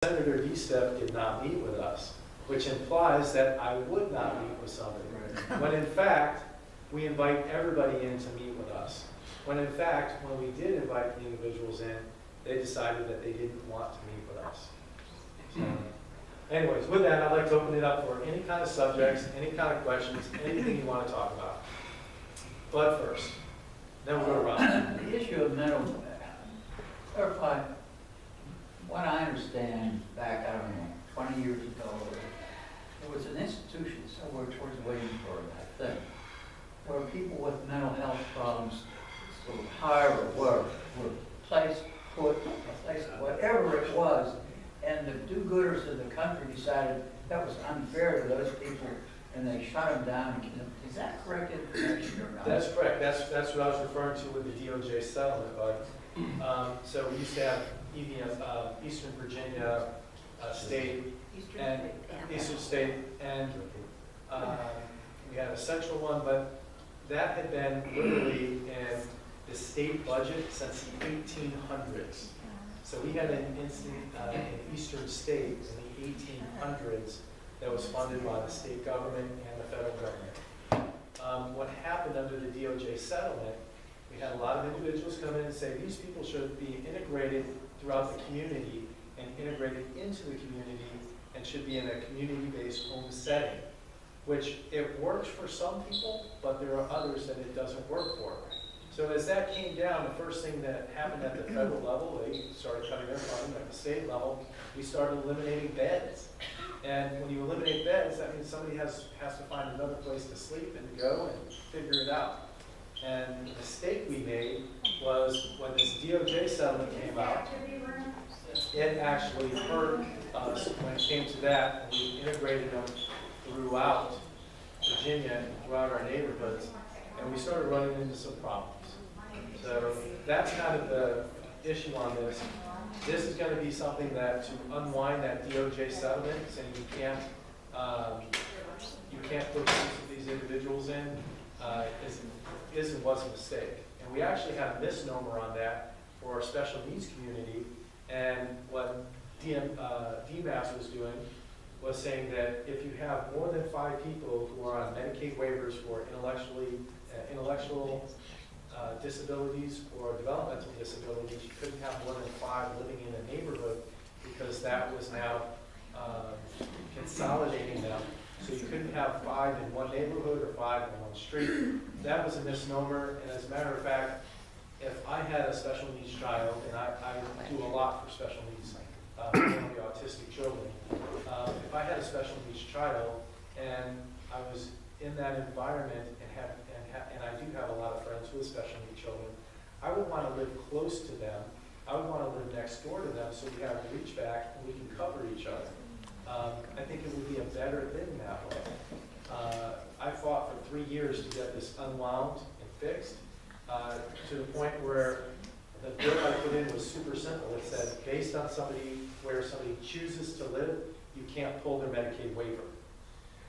Senator DeSteph did not meet with us, which implies that I would not meet with somebody. When in fact, we invite everybody in to meet with us. When in fact, when we did invite the individuals in, they decided that they didn't want to meet with us. So, anyways, with that, I'd like to open it up for any kind of subjects, any kind of questions, anything you want to talk about. But first, then we'll go to Ron. The issue of mental, clarify, what I understand back, I don't know, 20 years ago, there was an institution somewhere towards Williamsburg, I think, where people with mental health problems, sort of higher or were placed, whatever it was, and the do-gooders of the country decided that was unfair to those people, and they shut them down and killed them. Is that correct information or not? That's correct. That's what I was referring to with the DOJ settlement, but so we used to have Eastern Virginia State and Eastern State, and we had a central one, but that had been literally in the state budget since the 1800s. So we had an Eastern State in the 1800s that was funded by the state government and the federal government. What happened under the DOJ settlement, we had a lot of individuals come in and say these people should be integrated throughout the community and integrated into the community and should be in a community-based home setting, which it works for some people, but there are others that it doesn't work for. So as that came down, the first thing that happened at the federal level, they started cutting their funding. At the state level, we started eliminating beds. And when you eliminate beds, that means somebody has to find another place to sleep and go and figure it out. And the mistake we made was when this DOJ settlement came out, it actually hurt us when it came to that, and we integrated them throughout Virginia and throughout our neighborhoods, and we started running into some problems. So that's kind of the issue on this. This is going to be something that to unwind that DOJ settlement, saying you can't put these individuals in, is and was a mistake. And we actually had a misnomer on that for our special needs community. And what DMAS was doing was saying that if you have more than 5 people who are on Medicaid waivers for intellectual disabilities or developmental disabilities, you couldn't have more than 5 living in a neighborhood because that was now consolidating them. So you couldn't have 5 in one neighborhood or 5 in one street. That was a misnomer, and as a matter of fact, if I had a special needs child, and I do a lot for special needs, mainly autistic children, if I had a special needs child and I was in that environment and I do have a lot of friends with special needs children, I would want to live close to them. I would want to live next door to them so we have a reach back and we can cover each other. I think it would be a better thing that way. I fought for 3 years to get this unwound and fixed to the point where the bill I put in was super simple. It said, based on where somebody chooses to live, you can't pull their Medicaid waiver.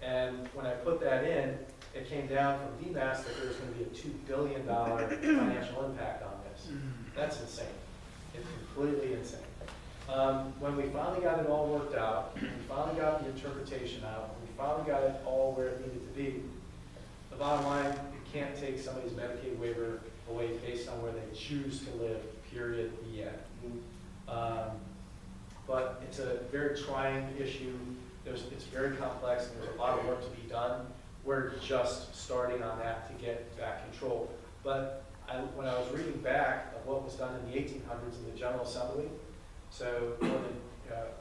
And when I put that in, it came down from DMAS that there was going to be a $2 billion financial impact on this. That's insane. It's completely insane. When we finally got it all worked out, we finally got the interpretation out, we finally got it all where it needed to be, the bottom line, you can't take somebody's Medicaid waiver away based on where they choose to live, period, the end. But it's a very trying issue. It's very complex, and there's a lot of work to be done. We're just starting on that to get back control. But when I was reading back of what was done in the 1800s in the General Assembly, so more than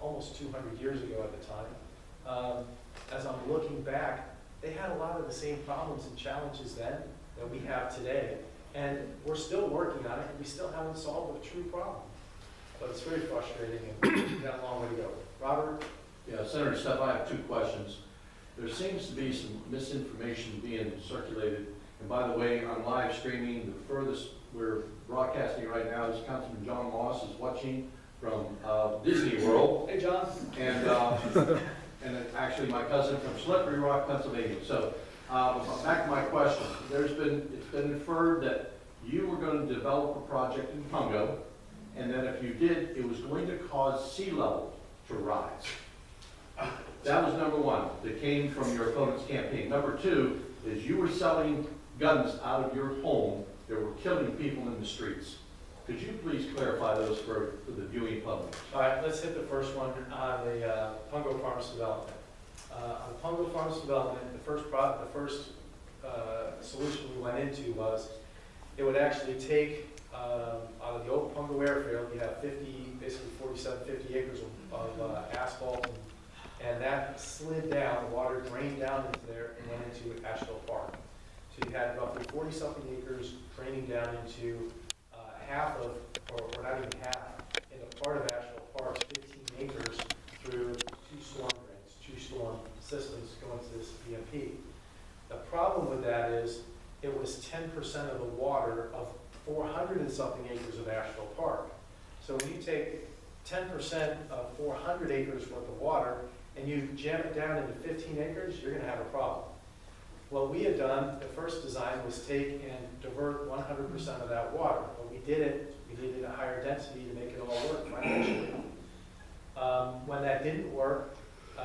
almost 200 years ago at the time, as I'm looking back, they had a lot of the same problems and challenges then that we have today. And we're still working on it, and we still haven't solved a true problem. But it's very frustrating, and we've got a long way to go. Robert? Yeah, Senator DeSteph, I have 2 questions. There seems to be some misinformation being circulated. And by the way, on live streaming, the furthest we're broadcasting right now is Councilman John Moss is watching from Disney World. Hey, John. And actually my cousin from Slippery Rock, Pennsylvania. So back to my question. It's been inferred that you were going to develop a project in Congo, and that if you did, it was going to cause sea level to rise. That was number one, that came from your opponent's campaign. Number two is you were selling guns out of your home that were killing people in the streets. Could you please clarify those for the viewing public? All right, let's hit the first one on the Pungo Farms development. On Pungo Farms development, the first solution we went into was it would actually take out of the old Pungo airfield, you have 50, basically 47, 50 acres of asphalt, and that slid down, the water drained down into there and went into Asheville Park. So you had roughly 40-something acres draining down into half of, or not even half, in the part of Asheville Park, 15 acres through two storm drains, two storm systems going to this BMP. The problem with that is it was 10% of the water of 400 and something acres of Asheville Park. So when you take 10% of 400 acres worth of water and you jam it down into 15 acres, you're going to have a problem. What we had done, the first design was take and divert 100% of that water. But we did it at a higher density to make it all work financially. When that didn't work,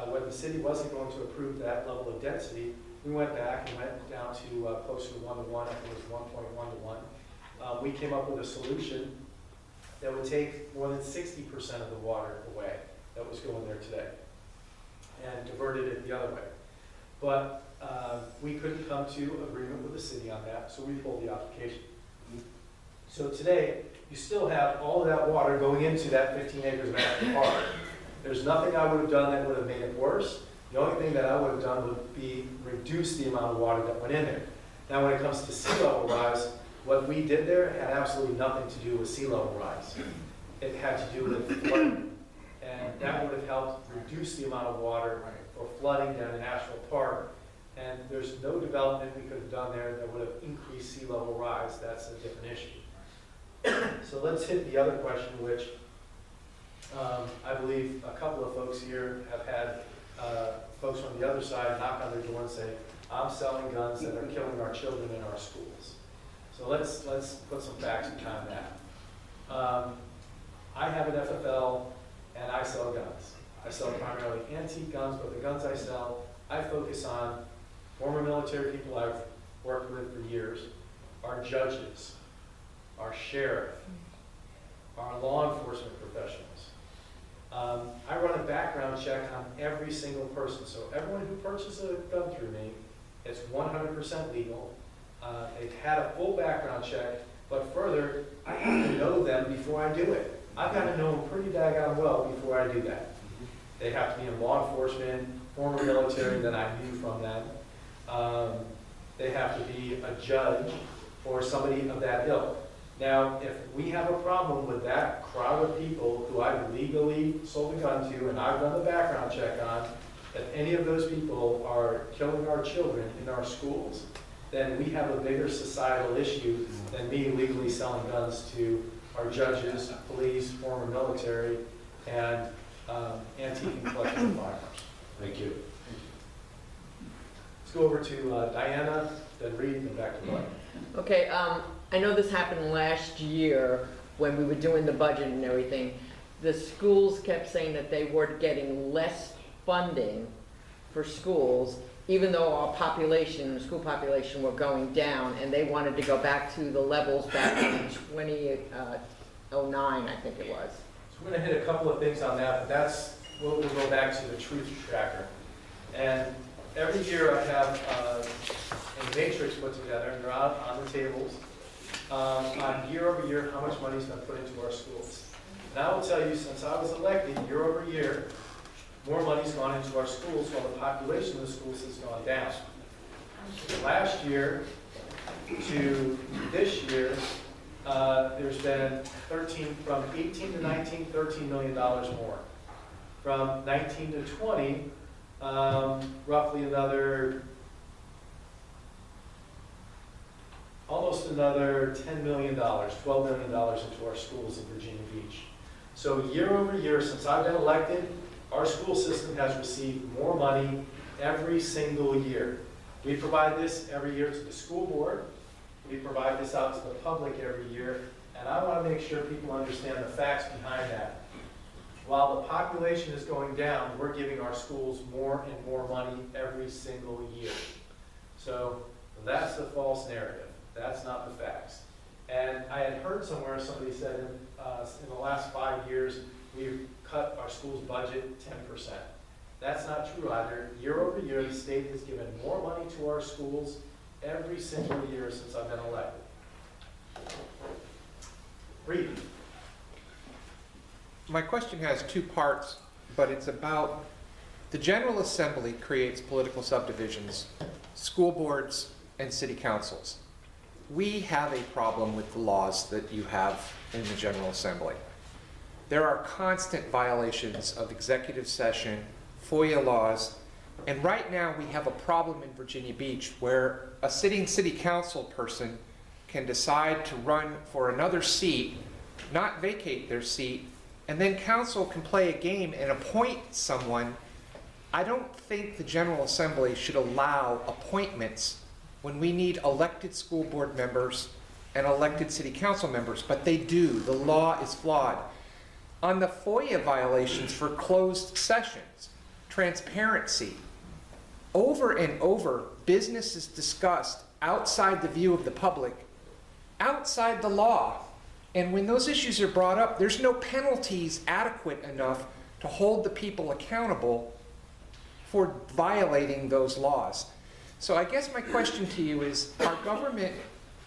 when the city wasn't going to approve that level of density, we went back and went down to closer to 1-to-1, I think it was 1.1 to 1. We came up with a solution that would take more than 60% of the water away that was going there today and diverted it the other way. But we couldn't come to agreement with the city on that, so we pulled the application. So today, you still have all of that water going into that 15 acres of Asheville Park. There's nothing I would have done that would have made it worse. The only thing that I would have done would be reduce the amount of water that went in there. Now, when it comes to sea level rise, what we did there had absolutely nothing to do with sea level rise. It had to do with flooding, and that would have helped reduce the amount of water for flooding down in Asheville Park. And there's no development we could have done there that would have increased sea level rise. That's a different issue. So let's hit the other question, which I believe a couple of folks here have had folks from the other side knock on their door and say, I'm selling guns that are killing our children in our schools. So let's put some facts behind that. I have an FFL and I sell guns. I sell primarily antique guns, but the guns I sell, I focus on former military people I've worked with for years, our judges, our sheriff, our law enforcement professionals. I run a background check on every single person. So everyone who purchases a gun through me, it's 100% legal. They've had a full background check, but further, I have to know them before I do it. I've got to know them pretty daggone well before I do that. They have to be in law enforcement, former military that I knew from them. They have to be a judge or somebody of that ilk. Now, if we have a problem with that crowd of people who I've legally sold a gun to and I've done the background check on, if any of those people are killing our children in our schools, then we have a bigger societal issue than me legally selling guns to our judges, police, former military, and antique and collectible firearms. Thank you. Let's go over to Diana, then Reed, and back to Bud. Okay, I know this happened last year when we were doing the budget and everything. The schools kept saying that they were getting less funding for schools, even though our population, school population, were going down, and they wanted to go back to the levels back in 2009, I think it was. So we're going to hit a couple of things on that, but that's what we'll go back to the truth tracker. And every year I have a matrix put together, and they're out on the tables, on year over year how much money has been put into our schools. And I will tell you, since I was elected, year over year, more money's gone into our schools while the population of the schools has gone down. Last year to this year, there's been from 18 to 19, $13 million more. From 19 to 20, roughly almost another $10 million, $12 million into our schools in Virginia Beach. So year over year, since I've been elected, our school system has received more money every single year. We provide this every year to the school board. We provide this out to the public every year. And I want to make sure people understand the facts behind that. While the population is going down, we're giving our schools more and more money every single year. So that's the false narrative. That's not the facts. And I had heard somewhere somebody said in the last 5 years, we've cut our school's budget 10%. That's not true either. Year over year, the state has given more money to our schools every single year since I've been elected. Read. My question has two parts, but it's about the General Assembly creates political subdivisions, school boards, and city councils. We have a problem with the laws that you have in the General Assembly. There are constant violations of executive session, FOIA laws, and right now we have a problem in Virginia Beach where a sitting city council person can decide to run for another seat, not vacate their seat, and then council can play a game and appoint someone. I don't think the General Assembly should allow appointments when we need elected school board members and elected city council members, but they do. The law is flawed. On the FOIA violations for closed sessions, transparency, over and over, business is discussed outside the view of the public, outside the law. And when those issues are brought up, there's no penalties adequate enough to hold the people accountable for violating those laws. So I guess my question to you is, our government,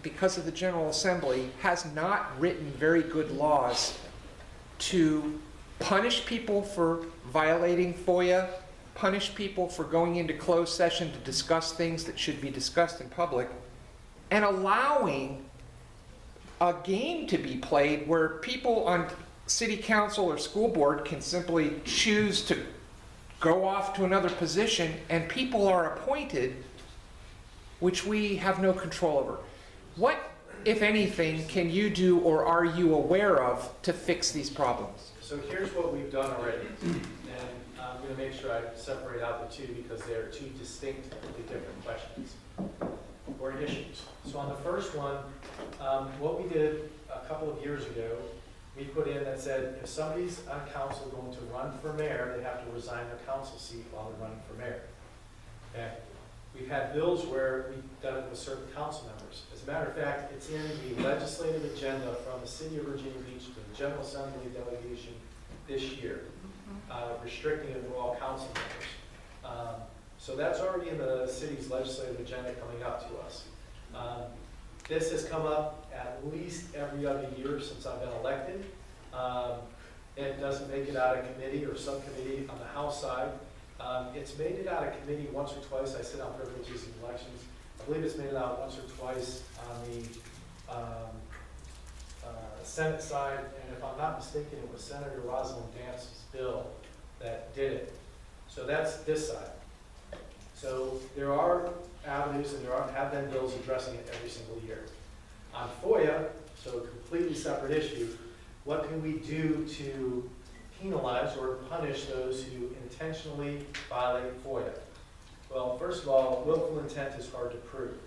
because of the General Assembly, has not written very good laws to punish people for violating FOIA, punish people for going into closed session to discuss things that should be discussed in public, and allowing a game to be played where people on city council or school board can simply choose to go off to another position and people are appointed which we have no control over. What, if anything, can you do or are you aware of to fix these problems? So here's what we've done already, and I'm going to make sure I separate out the two because they are two distinctly different questions or issues. So on the first one, what we did a couple of years ago, we put in that said if somebody's on council going to run for mayor, they have to resign their council seat while they're running for mayor. Okay. We've had bills where we've done it with certain council members. As a matter of fact, it's in the legislative agenda from the city of Virginia Beach to the General Assembly delegation this year, restricting it to all council members. So that's already in the city's legislative agenda coming up to us. This has come up at least every other year since I've been elected. It doesn't make it out of committee or subcommittee on the House side. It's made it out of committee once or twice. I sit on privileges and elections. I believe it's made it out once or twice on the Senate side, and if I'm not mistaken, it was Senator Rosalind Dance's bill that did it. So that's this side. So there are avenues and have been bills addressing it every single year. On FOIA, so a completely separate issue, what can we do to penalize or punish those who intentionally violate FOIA? Well, first of all, willful intent is hard to prove.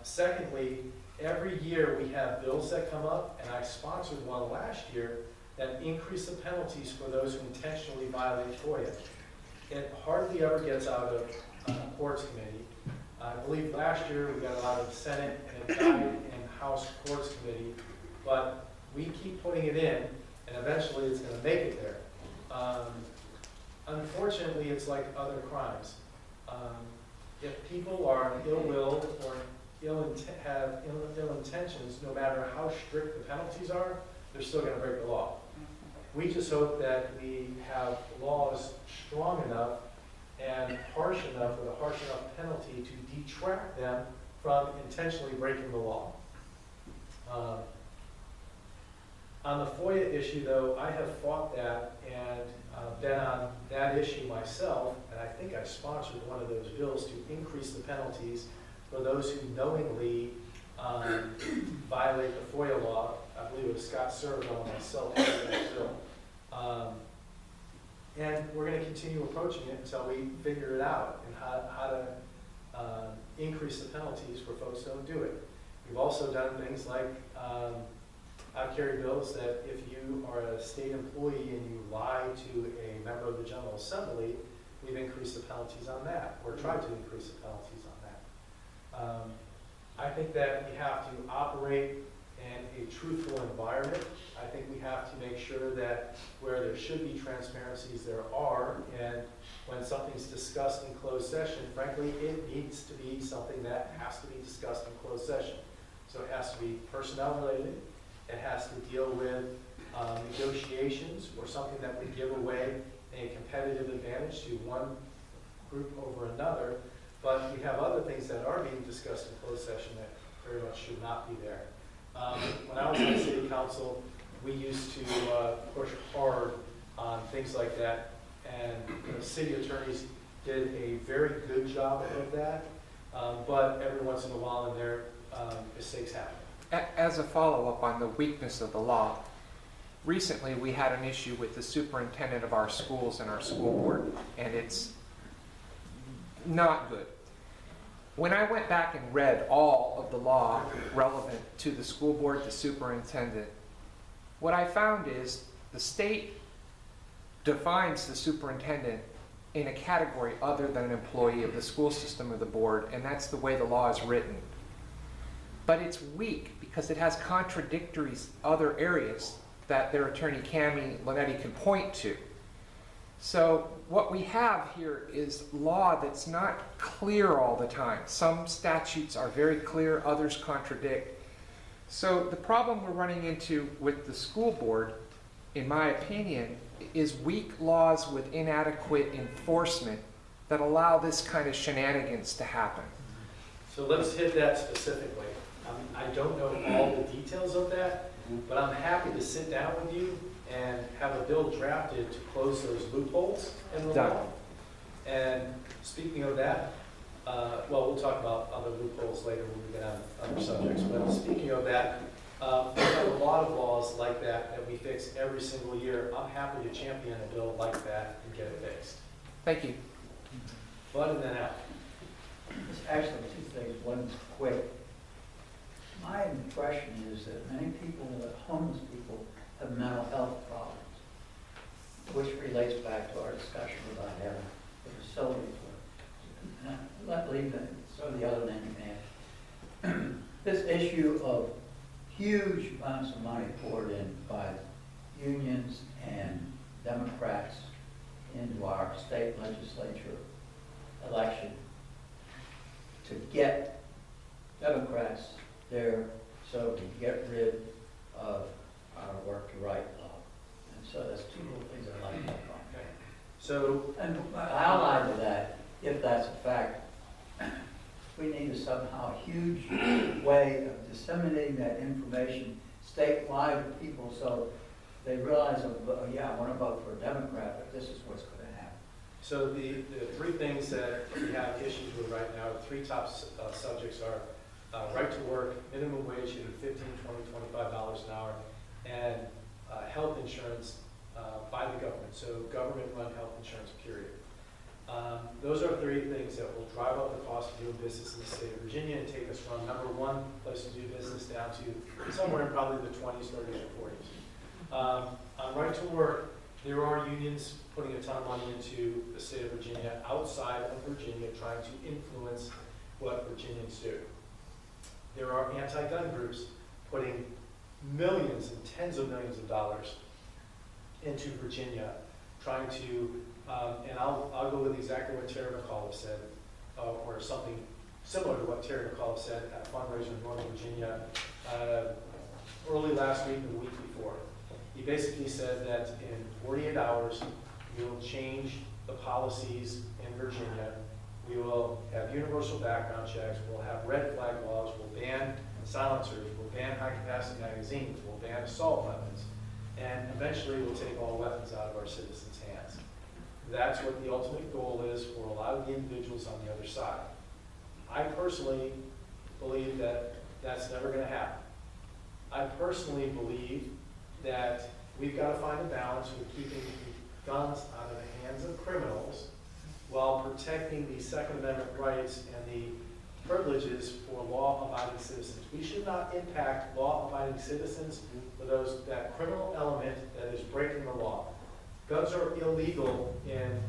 Secondly, every year we have bills that come up, and I sponsored one last year that increase the penalties for those who intentionally violate FOIA. It hardly ever gets out of courts committee. I believe last year we got it out of the Senate and it died in House Courts Committee, but we keep putting it in and eventually it's going to make it there. Unfortunately, it's like other crimes. If people are ill-willed or have ill intentions, no matter how strict the penalties are, they're still going to break the law. We just hope that we have laws strong enough and harsh enough with a harsh enough penalty to detract them from intentionally breaking the law. On the FOIA issue, though, I have fought that and been on that issue myself, and I think I sponsored one of those bills to increase the penalties for those who knowingly violate the FOIA law. I believe it was Scott Servo and myself who did that bill. And we're going to continue approaching it until we figure it out and how to increase the penalties for folks who don't do it. We've also done things like I carry bills that if you are a state employee and you lie to a member of the General Assembly, we've increased the penalties on that, or tried to increase the penalties on that. I think that we have to operate in a truthful environment. I think we have to make sure that where there should be transparencies, there are, and when something's discussed in closed session, frankly, it needs to be something that has to be discussed in closed session. So it has to be personnel related, it has to deal with negotiations or something that would give away a competitive advantage to one group over another, but we have other things that are being discussed in closed session that very much should not be there. When I was on city council, we used to push hard on things like that, and the city attorneys did a very good job of that, but every once in a while in there, mistakes happen. As a follow-up on the weakness of the law, recently we had an issue with the superintendent of our schools and our school board, and it's not good. When I went back and read all of the law relevant to the school board, the superintendent, what I found is the state defines the superintendent in a category other than an employee of the school system or the board, and that's the way the law is written. But it's weak because it has contradictory other areas that their attorney, Cammie Linetti, can point to. So what we have here is law that's not clear all the time. Some statutes are very clear, others contradict. So the problem we're running into with the school board, in my opinion, is weak laws with inadequate enforcement that allow this kind of shenanigans to happen. So let's hit that specifically. I don't know all the details of that, but I'm happy to sit down with you and have a bill drafted to close those loopholes in the law. And speaking of that, well, we'll talk about other loopholes later when we get on other subjects, but speaking of that, we have a lot of laws like that that we fix every single year. I'm happy to champion a bill like that and get it fixed. Thank you. Bud and then out. There's actually two things. One is quick. My impression is that many people, homeless people, have mental health problems, which relates back to our discussion about having the facilities. Let leave it, so the other name you may. This issue of huge amounts of money poured in by unions and Democrats into our state legislature election to get Democrats there so we get rid of our work to right law. And so that's two little things I like about it. Okay. So, And I'll add to that, if that's a fact, we need a somehow huge way of disseminating that information statewide to people so they realize, oh, yeah, I want to vote for a Democrat, but this is what's going to happen. so the three things that we have issues with right now, the three top subjects are right to work, minimum wage should be $15, $20, $25 an hour, and health insurance by the government, so government-run health insurance, period. Those are three things that will drive up the cost of doing business in the state of Virginia and take us from number one place to do business down to somewhere in probably the 20s, 30s, or 40s. On right to work, there are unions putting a ton of money into the state of Virginia, outside of Virginia, trying to influence what Virginians do. There are anti-gun groups putting millions and tens of millions of dollars into Virginia, trying to, and I'll go with exactly what Terry McAuliffe said, or something similar to what Terry McAuliffe said at a fundraiser in Northern Virginia early last week and the week before. He basically said that in 48 hours, we will change the policies in Virginia. We will have universal background checks, we'll have red flag laws, we'll ban silencers, we'll ban high-capacity magazines, we'll ban assault weapons, and eventually we'll take all weapons out of our citizens' hands. That's what the ultimate goal is for a lot of the individuals on the other side. I personally believe that that's never going to happen. I personally believe that we've got to find a balance with keeping guns out of the hands of criminals while protecting the Second Amendment rights and the privileges for law-abiding citizens. We should not impact law-abiding citizens with that criminal element that is breaking the law. Guns are illegal in